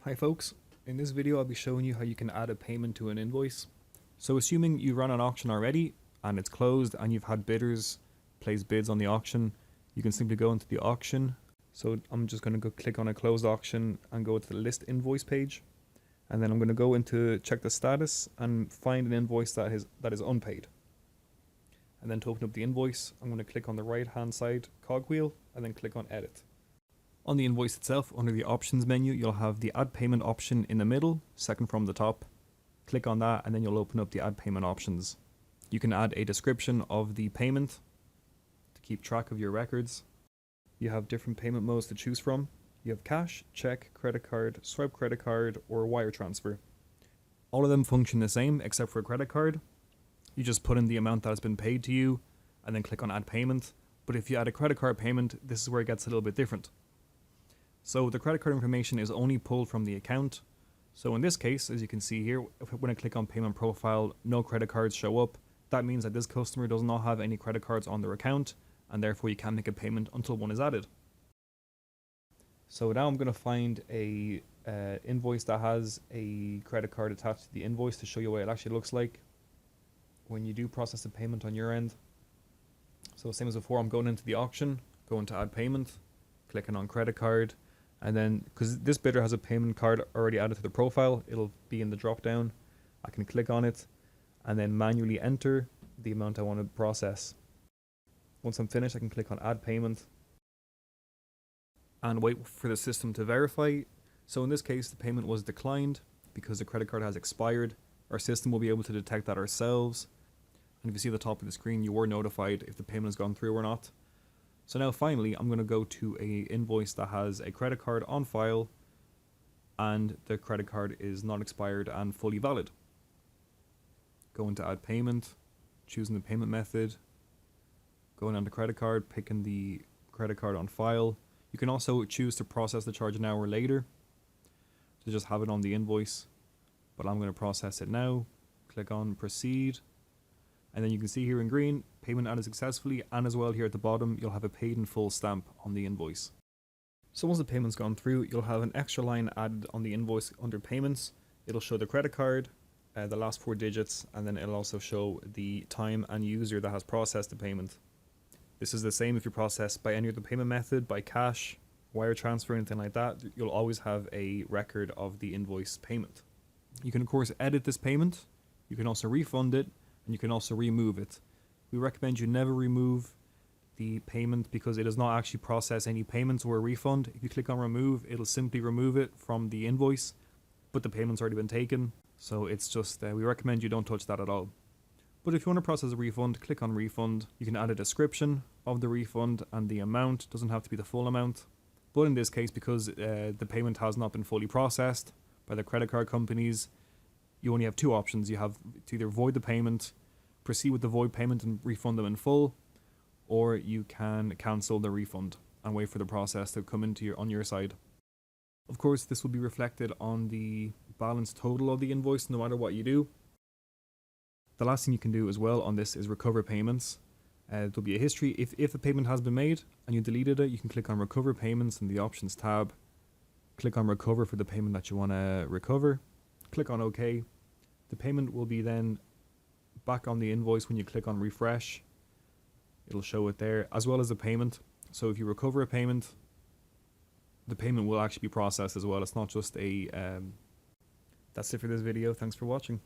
Hi folks, in this video I'll be showing you how you can add a payment to an invoice. So assuming you run an auction already and it's closed and you've had bidders place bids on the auction, you can simply go into the auction. So I'm just going to go click on a closed auction and go to the list invoice page, and then I'm going to go into check the status and find an invoice that is unpaid. And then to open up the invoice, I'm going to click on the right hand side cogwheel and then click on edit. On the invoice itself, under the options menu, you'll have the add payment option in the middle, second from the top. Click on that and then you'll open up the add payment options. You can add a description of the payment to keep track of your records. You have different payment modes to choose from. You have cash, check, credit card, swipe credit card, or wire transfer. All of them function the same except for a credit card. You just put in the amount that has been paid to you and then click on add payment. But if you add a credit card payment, this is where it gets a little bit different. So the credit card information is only pulled from the account. So in this case, as you can see here, when I click on payment profile, no credit cards show up. That means that this customer does not have any credit cards on their account, and therefore you can't make a payment until one is added. So now I'm going to find a invoice that has a credit card attached to the invoice to show you what it actually looks like when you do process a payment on your end. So same as before, I'm going into the auction, going to add payment, clicking on credit card. And then, because this bidder has a payment card already added to the profile, it'll be in the drop down. I can click on it and then manually enter the amount I want to process. Once I'm finished, I can click on add payment and wait for the system to verify. So in this case, the payment was declined because the credit card has expired. Our system will be able to detect that ourselves. And if you see at the top of the screen, you were notified if the payment has gone through or not. So now finally, I'm going to go to a invoice that has a credit card on file and the credit card is not expired and fully valid. Go into add payment, choosing the payment method, going on the credit card, picking the credit card on file. You can also choose to process the charge now or later to just have it on the invoice, but I'm going to process it now. Click on proceed. And then you can see here in green, payment added successfully, and as well here at the bottom, you'll have a paid in full stamp on the invoice. So once the payment's gone through, you'll have an extra line added on the invoice under payments. It'll show the credit card, the last 4 digits, and then it'll also show the time and user that has processed the payment. This is the same if you process by any other payment method, by cash, wire transfer, anything like that. You'll always have a record of the invoice payment. You can of course edit this payment. You can also refund it. And you can also remove it. We recommend you never remove the payment because it does not actually process any payments or a refund. If you click on remove, it'll simply remove it from the invoice, but the payment's already been taken. So it's just, we recommend you don't touch that at all. But if you want to process a refund, click on refund. You can add a description of the refund and the amount. It doesn't have to be the full amount. But in this case, because the payment has not been fully processed by the credit card companies, you only have 2 options. You have to either void the payment, proceed with the void payment and refund them in full, or you can cancel the refund and wait for the process to come into on your side. Of course, this will be reflected on the balance total of the invoice no matter what you do. The last thing you can do as well on this is recover payments. There'll be a history. If a payment has been made and you deleted it, you can click on recover payments in the options tab. Click on recover for the payment that you want to recover. Click on OK. The payment will be then back on the invoice when you click on refresh. It'll show it there as well as the payment. So if you recover a payment, the payment will actually be processed as well. It's not just a... That's it for this video. Thanks for watching.